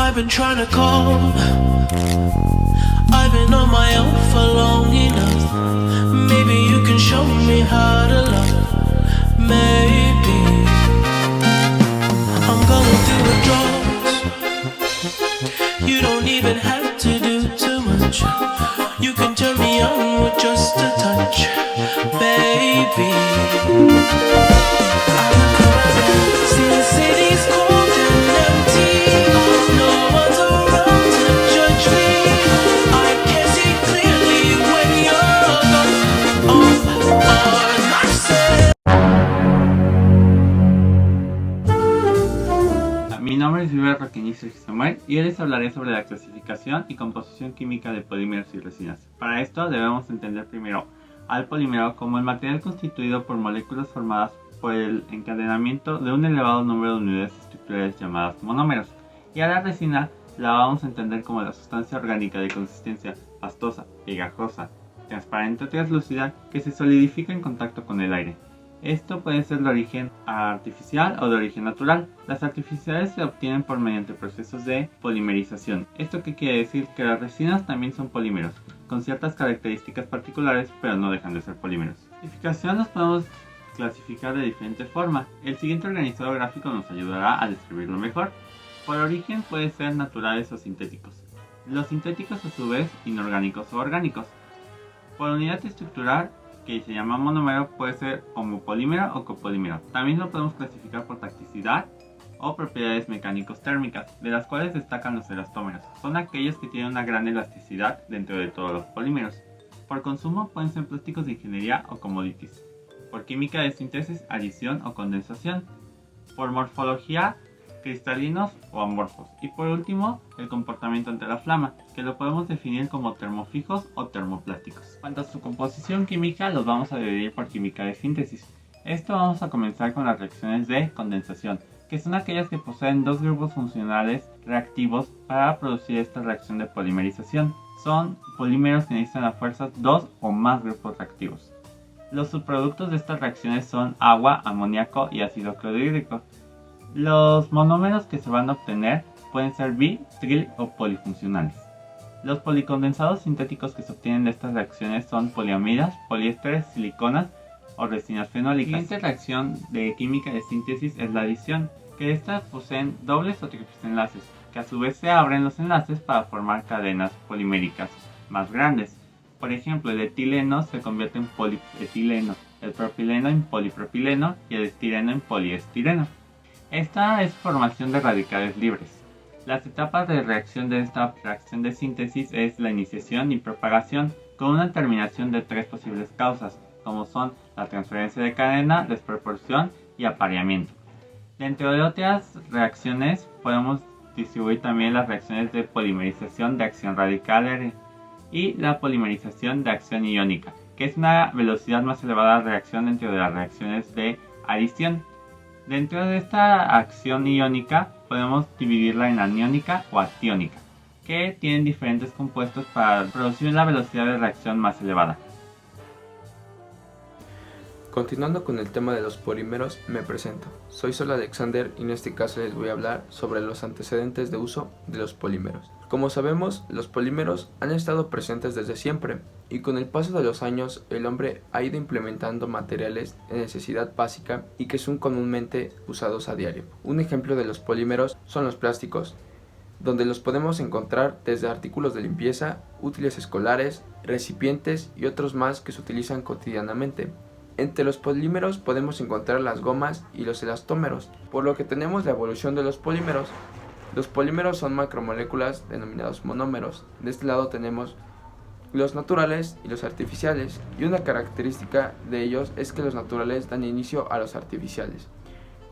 I've been trying to call. I've been on my own for long enough. Maybe you can show me how to love. Maybe I'm going through withdrawals. You don't even have to do too much. You can turn me on with just a touch, baby. I look around, see the city's cold and empty. No one's around to judge me. I can see clearly when you're gone. I said. Mi nombre es Viver Roquenizo Samuel y hoy les hablaré sobre la clasificación y composición química de polímeros y resinas. Para esto debemos entender primero al polímero como el material constituido por moléculas formadas por el encadenamiento de un elevado número de unidades estructurales llamadas monómeros, y a la resina la vamos a entender como la sustancia orgánica de consistencia pastosa, pegajosa, transparente o translúcida que se solidifica en contacto con el aire. Esto puede ser de origen artificial o de origen natural. Las artificiales se obtienen por mediante procesos de polimerización. ¿Esto qué quiere decir? Que las resinas también son polímeros, con ciertas características particulares, pero no dejan de ser polímeros. La clasificación los podemos clasificar de diferente forma. El siguiente organizado gráfico nos ayudará a describirlo mejor. Por origen puede ser naturales o sintéticos. Los sintéticos a su vez inorgánicos o orgánicos. Por unidad estructural, que se llama monómero, puede ser homopolímero o copolímero. También lo podemos clasificar por tacticidad o propiedades mecánicos-térmicas, de las cuales destacan los elastómeros. Son aquellos que tienen una gran elasticidad dentro de todos los polímeros. Por consumo pueden ser plásticos de ingeniería o commodities. Por química de síntesis, adición o condensación. Por morfología, cristalinos o amorfos. Y por último, el comportamiento ante la flama, que lo podemos definir como termofijos o termoplásticos. Cuanto a su composición química, los vamos a dividir por química de síntesis. Esto vamos a comenzar con las reacciones de condensación, que son aquellas que poseen dos grupos funcionales reactivos para producir esta reacción de polimerización. Son polímeros que necesitan a fuerzas dos o más grupos reactivos. Los subproductos de estas reacciones son agua, amoníaco y ácido clorhídrico. Los monómeros que se van a obtener pueden ser bi-, tri- o polifuncionales. Los policondensados sintéticos que se obtienen de estas reacciones son poliamidas, poliésteres, siliconas o resinas fenólicas. La siguiente reacción de química de síntesis es la adición, que estas poseen dobles o triples enlaces, que a su vez se abren los enlaces para formar cadenas poliméricas más grandes. Por ejemplo, el etileno se convierte en polietileno, el propileno en polipropileno y el estireno en poliestireno. Esta es formación de radicales libres. Las etapas de reacción de esta reacción de síntesis es la iniciación y propagación, con una terminación de tres posibles causas, como son la transferencia de cadena, desproporción y apareamiento. Dentro de otras reacciones podemos distribuir también las reacciones de polimerización de acción radical y la polimerización de acción iónica, que es una velocidad más elevada de reacción dentro de las reacciones de adición. Dentro de esta acción iónica podemos dividirla en aniónica o atiónica, que tienen diferentes compuestos para producir la velocidad de reacción más elevada. Continuando con el tema de los polímeros, me presento. Soy Sol Alexander y en este caso les voy a hablar sobre los antecedentes de uso de los polímeros. Como sabemos, los polímeros han estado presentes desde siempre y con el paso de los años el hombre ha ido implementando materiales de necesidad básica y que son comúnmente usados a diario. Un ejemplo de los polímeros son los plásticos, donde los podemos encontrar desde artículos de limpieza, útiles escolares, recipientes y otros más que se utilizan cotidianamente. Entre los polímeros podemos encontrar las gomas y los elastómeros, por lo que tenemos la evolución de los polímeros. Los polímeros son macromoléculas denominados monómeros. De este lado tenemos los naturales y los artificiales, y una característica de ellos es que los naturales dan inicio a los artificiales.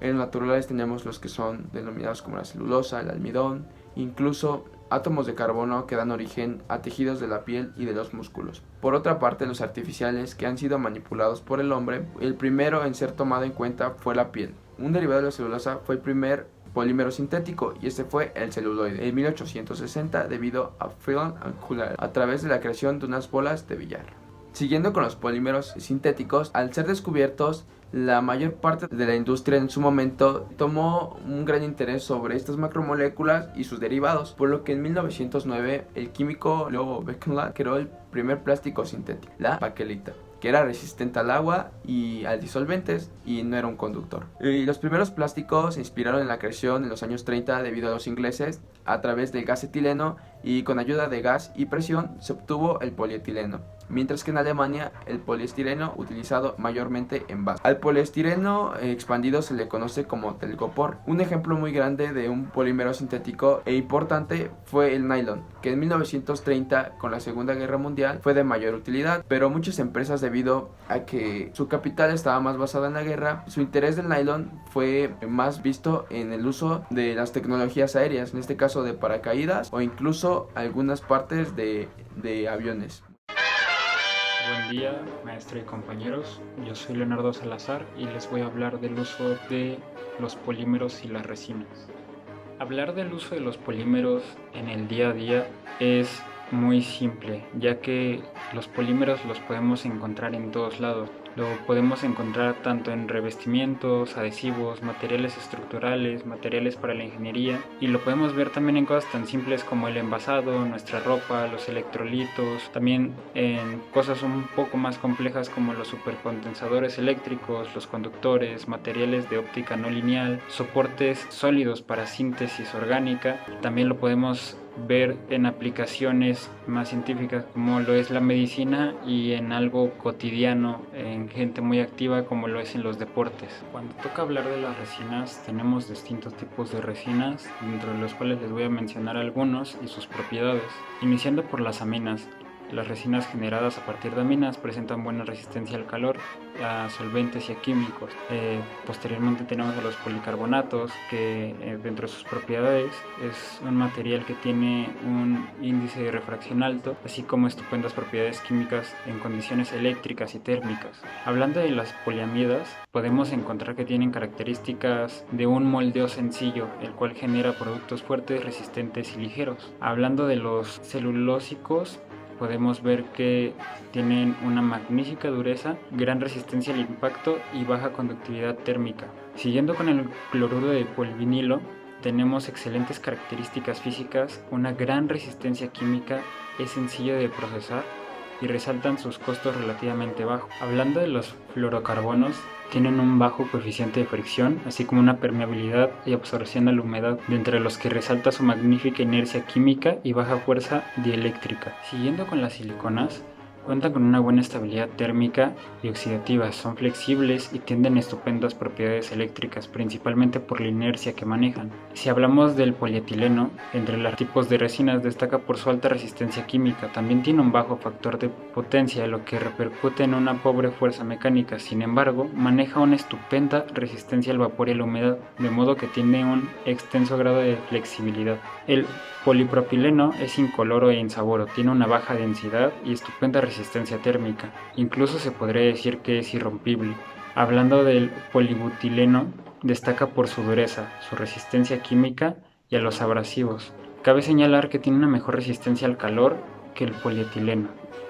En los naturales tenemos los que son denominados como la celulosa, el almidón, incluso átomos de carbono que dan origen a tejidos de la piel y de los músculos. Por otra parte, los artificiales que han sido manipulados por el hombre, el primero en ser tomado en cuenta fue la piel. Un derivado de la celulosa fue el primer polímero sintético y este fue el celuloide en 1860 debido a Freeland y Kuhler a través de la creación de unas bolas de billar. Siguiendo con los polímeros sintéticos, al ser descubiertos La mayor parte de la industria en su momento tomó un gran interés sobre estas macromoléculas y sus derivados, por lo que en 1909 el químico Leo Baekeland creó el primer plástico sintético, la baquelita, que era resistente al agua y a disolventes y no era un conductor. Y los primeros plásticos se inspiraron en la creación en los años 30 debido a los ingleses a través del gas etileno, y con ayuda de gas y presión se obtuvo el polietileno, mientras que en Alemania el poliestireno utilizado mayormente en vasos. Al poliestireno expandido se le conoce como telgopor. Un ejemplo muy grande de un polímero sintético e importante fue el nylon, que en 1930 con la Segunda Guerra Mundial fue de mayor utilidad, pero muchas empresas, debido a que su capital estaba más basada en la guerra, su interés del nylon fue más visto en el uso de las tecnologías aéreas, en este caso de paracaídas o incluso algunas partes de aviones. Buen día, maestro y compañeros. Yo soy Leonardo Salazar y les voy a hablar del uso de los polímeros y las resinas. Hablar del uso de los polímeros en el día a día es muy simple, ya que los polímeros los podemos encontrar en todos lados. Lo podemos encontrar tanto en revestimientos, adhesivos, materiales estructurales, materiales para la ingeniería, y lo podemos ver también en cosas tan simples como el envasado, nuestra ropa, los electrolitos, también en cosas un poco más complejas como los supercondensadores eléctricos, los conductores, materiales de óptica no lineal, soportes sólidos para síntesis orgánica. También lo podemos ver en aplicaciones más científicas como lo es la medicina y en algo cotidiano en gente muy activa como lo es en los deportes. Cuando toca hablar de las resinas, tenemos distintos tipos de resinas, dentro de los cuales les voy a mencionar algunos y sus propiedades. Iniciando por las aminas. Las resinas generadas a partir de aminas presentan buena resistencia al calor, a solventes y a químicos. Posteriormente tenemos a los policarbonatos, que dentro de sus propiedades es un material que tiene un índice de refracción alto, así como estupendas propiedades químicas en condiciones eléctricas y térmicas. Hablando de las poliamidas, podemos encontrar que tienen características de un moldeo sencillo, el cual genera productos fuertes, resistentes y ligeros. Hablando de los celulósicos, podemos ver que tienen una magnífica dureza, gran resistencia al impacto y baja conductividad térmica. Siguiendo con el cloruro de polivinilo, tenemos excelentes características físicas, una gran resistencia química, es sencillo de procesar y resaltan sus costos relativamente bajos. Hablando de los fluorocarbonos, tienen un bajo coeficiente de fricción, así como una permeabilidad y absorción a la humedad, de entre los que resalta su magnífica inercia química y baja fuerza dieléctrica. Siguiendo con las siliconas, cuentan con una buena estabilidad térmica y oxidativa, son flexibles y tienen estupendas propiedades eléctricas, principalmente por la inercia que manejan. Si hablamos del polietileno, entre los tipos de resinas destaca por su alta resistencia química, también tiene un bajo factor de potencia, lo que repercute en una pobre fuerza mecánica. Sin embargo, maneja una estupenda resistencia al vapor y a la humedad, de modo que tiene un extenso grado de flexibilidad. El polipropileno es incoloro e insaboro, tiene una baja densidad y estupenda resistencia térmica, incluso se podría decir que es irrompible. Hablando del polibutileno, destaca por su dureza, su resistencia química y a los abrasivos. Cabe señalar que tiene una mejor resistencia al calor que el polietileno.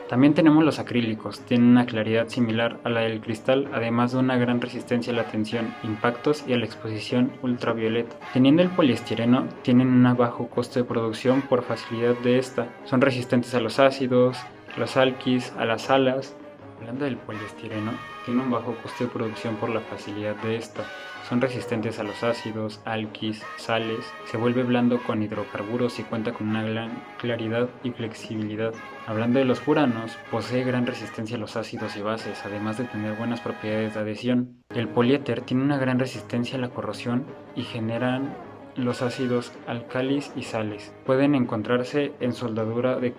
También tenemos los acrílicos, tienen una claridad similar a la del cristal, además de una gran resistencia a la tensión, impactos y a la exposición ultravioleta. Teniendo el poliestireno, tienen un bajo costo de producción por facilidad de esta. Son resistentes a los ácidos, los alquis, a las salas. Hablando del poliestireno, tiene un bajo costo de producción por la facilidad de esta. Son resistentes a los ácidos, alquis, sales, se vuelve blando con hidrocarburos y cuenta con una gran claridad y flexibilidad. Hablando de los furanos, posee gran resistencia a los ácidos y bases, además de tener buenas propiedades de adhesión. El poliéter tiene una gran resistencia a la corrosión y generan los ácidos álcalis y sales. Pueden encontrarse en soldadura de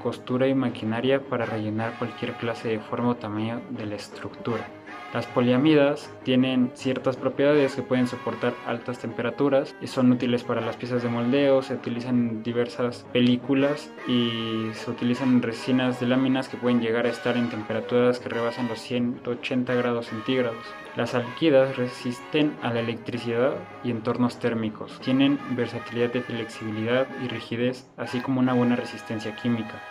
costura y maquinaria para rellenar cualquier clase de forma o tamaño de la estructura. Las poliamidas tienen ciertas propiedades que pueden soportar altas temperaturas y son útiles para las piezas de moldeo, se utilizan en diversas películas y se utilizan en resinas de láminas que pueden llegar a estar en temperaturas que rebasan los 180 grados centígrados. Las alquidas resisten a la electricidad y entornos térmicos, tienen versatilidad de flexibilidad y rigidez, así como una buena resistencia química.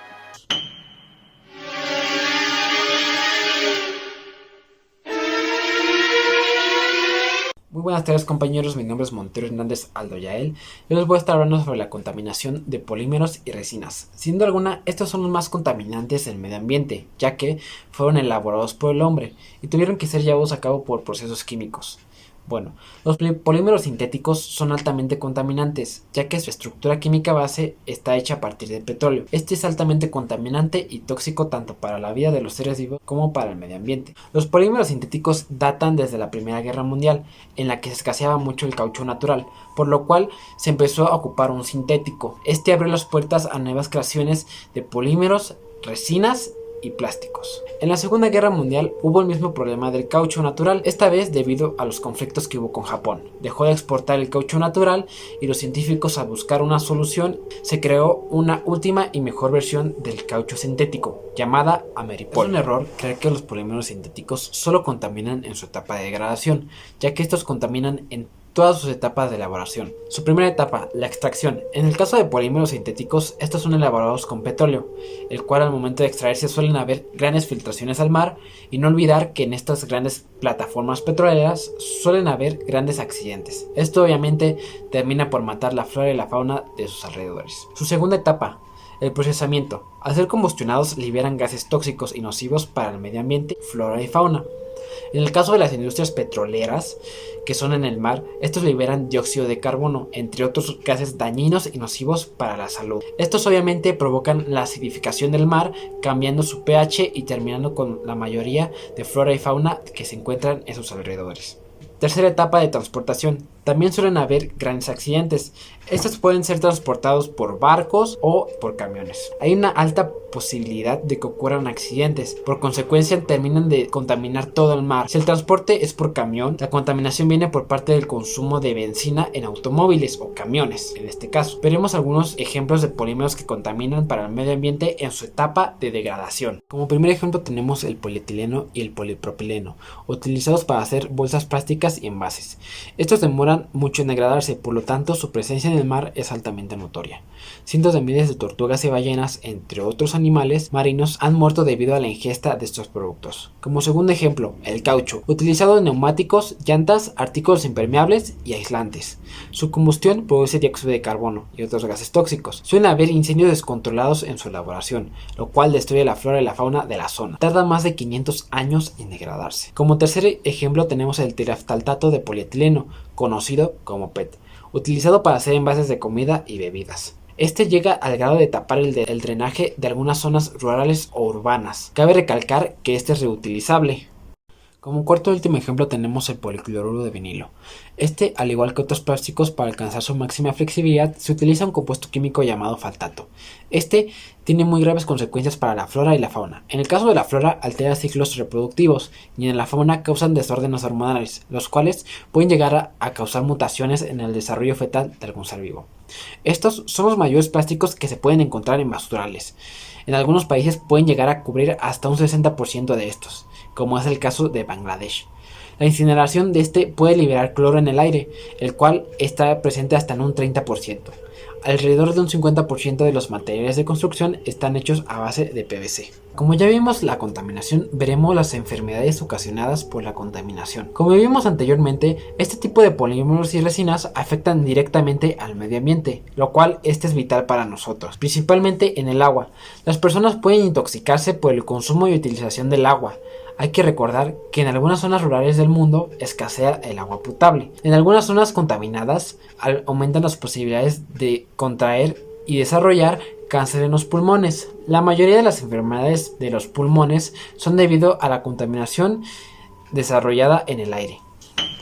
Muy buenas tardes compañeros, mi nombre es Montero Hernández Aldo Yael y hoy les voy a estar hablando sobre la contaminación de polímeros y resinas. Sin duda alguna, estos son los más contaminantes del medio ambiente, ya que fueron elaborados por el hombre y tuvieron que ser llevados a cabo por procesos químicos. Bueno, los polímeros sintéticos son altamente contaminantes, ya que su estructura química base está hecha a partir de petróleo. Este es altamente contaminante y tóxico tanto para la vida de los seres vivos como para el medio ambiente. Los polímeros sintéticos datan desde la Primera Guerra Mundial, en la que se escaseaba mucho el caucho natural, por lo cual se empezó a ocupar un sintético. Este abrió las puertas a nuevas creaciones de polímeros, resinas y plásticos. En la Segunda Guerra Mundial hubo el mismo problema del caucho natural, esta vez debido a los conflictos que hubo con Japón. Dejó de exportar el caucho natural y los científicos, al buscar una solución, se creó una última y mejor versión del caucho sintético, llamada Ameripol. Es un error creer que los polímeros sintéticos solo contaminan en su etapa de degradación, ya que estos contaminan en todas sus etapas de elaboración. Su primera etapa, la extracción. En el caso de polímeros sintéticos, estos son elaborados con petróleo, el cual al momento de extraerse suelen haber grandes filtraciones al mar, y no olvidar que en estas grandes plataformas petroleras suelen haber grandes accidentes. Esto obviamente termina por matar la flora y la fauna de sus alrededores. Su segunda etapa, el procesamiento. Al ser combustionados liberan gases tóxicos y nocivos para el medio ambiente, flora y fauna. En el caso de las industrias petroleras que son en el mar, estos liberan dióxido de carbono, entre otros gases dañinos y nocivos para la salud. Estos obviamente provocan la acidificación del mar, cambiando su pH y terminando con la mayoría de flora y fauna que se encuentran en sus alrededores. Tercera etapa de transportación. También suelen haber grandes accidentes. Estos pueden ser transportados por barcos o por camiones. Hay una alta posibilidad de que ocurran accidentes. Por consecuencia, terminan de contaminar todo el mar. Si el transporte es por camión, la contaminación viene por parte del consumo de benzina en automóviles o camiones, en este caso. Veremos algunos ejemplos de polímeros que contaminan para el medio ambiente en su etapa de degradación. Como primer ejemplo tenemos el polietileno y el polipropileno, utilizados para hacer bolsas plásticas y envases. Estos demoran mucho en degradarse, por lo tanto su presencia en el mar es altamente notoria. Cientos de miles de tortugas y ballenas, entre otros animales marinos, han muerto debido a la ingesta de estos productos. Como segundo ejemplo, el caucho, utilizado en neumáticos, llantas, artículos impermeables y aislantes. Su combustión produce dióxido de carbono y otros gases tóxicos. Suelen haber incendios descontrolados en su elaboración, lo cual destruye la flora y la fauna de la zona. Tarda más de 500 años en degradarse. Como tercer ejemplo tenemos el teraftaltato de polietileno, conocido como PET, utilizado para hacer envases de comida y bebidas. Este llega al grado de tapar el drenaje de algunas zonas rurales o urbanas. Cabe recalcar que este es reutilizable. Como cuarto y último ejemplo tenemos el policloruro de vinilo. Este, al igual que otros plásticos, para alcanzar su máxima flexibilidad se utiliza un compuesto químico llamado faltato. Este tiene muy graves consecuencias para la flora y la fauna. En el caso de la flora altera ciclos reproductivos y en la fauna causan desórdenes hormonales, los cuales pueden llegar a causar mutaciones en el desarrollo fetal de algún ser vivo. Estos son los mayores plásticos que se pueden encontrar en basurales. En algunos países pueden llegar a cubrir hasta un 60% de estos, como es el caso de Bangladesh. La incineración de este puede liberar cloro en el aire, el cual está presente hasta en un 30%. Alrededor de un 50% de los materiales de construcción están hechos a base de PVC. Como ya vimos la contaminación, veremos las enfermedades ocasionadas por la contaminación. Como vimos anteriormente, este tipo de polímeros y resinas afectan directamente al medio ambiente, lo cual este es vital para nosotros, principalmente en el agua. Las personas pueden intoxicarse por el consumo y utilización del agua. Hay que recordar que en algunas zonas rurales del mundo escasea el agua potable. En algunas zonas contaminadas aumentan las posibilidades de contraer y desarrollar cáncer en los pulmones. La mayoría de las enfermedades de los pulmones son debido a la contaminación desarrollada en el aire.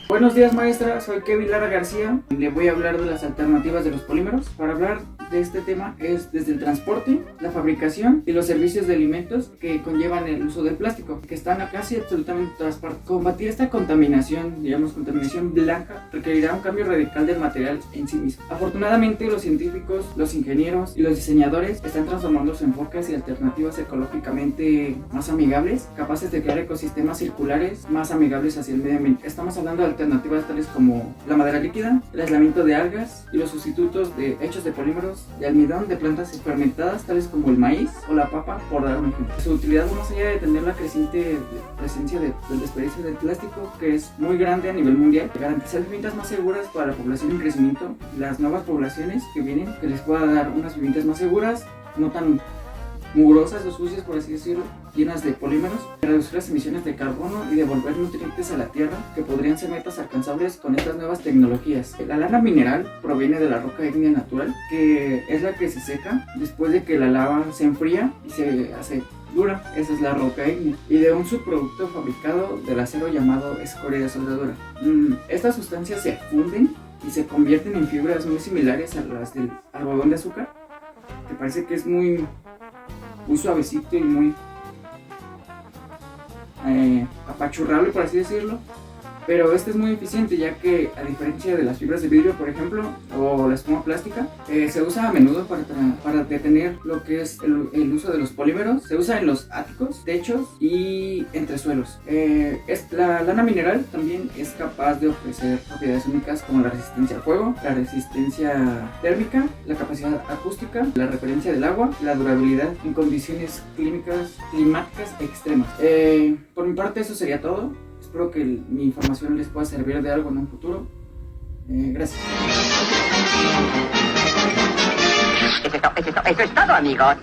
Buenos días maestra, soy Kevin Lara García. Le voy a hablar de las alternativas de los polímeros. Para hablar de este tema es desde el transporte, la fabricación y los servicios de alimentos que conllevan el uso del plástico, que están casi absolutamente en todas partes. Combatir esta contaminación, digamos contaminación blanca, requerirá un cambio radical del material en sí mismo. Afortunadamente los científicos, los ingenieros y los diseñadores están transformando sus enfoques y alternativas ecológicamente más amigables, capaces de crear ecosistemas circulares más amigables hacia el medio ambiente. Estamos hablando de alternativas tales como la madera líquida, el aislamiento de algas y los sustitutos hechos de polímeros polímeros de almidón de plantas fermentadas tales como el maíz o la papa, por dar un ejemplo. Su utilidad va más allá de tener la creciente presencia del desperdicio del plástico, que es muy grande a nivel mundial, garantizar viviendas más seguras para la población en crecimiento, las nuevas poblaciones que vienen, que les pueda dar unas viviendas más seguras, no tan mugrosas o sucias, por así decirlo, llenas de polímeros, reducir las emisiones de carbono y devolver nutrientes a la tierra, que podrían ser metas alcanzables con estas nuevas tecnologías. La lana mineral proviene de la roca ígnea natural, que es la que se seca después de que la lava se enfría y se hace dura. Esa es la roca ígnea, y de un subproducto fabricado del acero llamado escoria de soldadura. Estas sustancias se funden y se convierten en fibras muy similares a las del algodón de azúcar, que parece que es muy suavecito y muy apachurrable, por así decirlo, pero este es muy eficiente, ya que a diferencia de las fibras de vidrio, por ejemplo, o la espuma plástica, se usa a menudo para detener lo que es el uso de los polímeros. Se usa en los áticos, techos y entresuelos. La lana mineral también es capaz de ofrecer propiedades únicas como la resistencia al fuego, la resistencia térmica, la capacidad acústica, la repelencia del agua, la durabilidad en condiciones climáticas extremas. Por mi parte eso sería todo. Espero que mi información les pueda servir de algo en un futuro. Gracias. Eso es todo, amigos.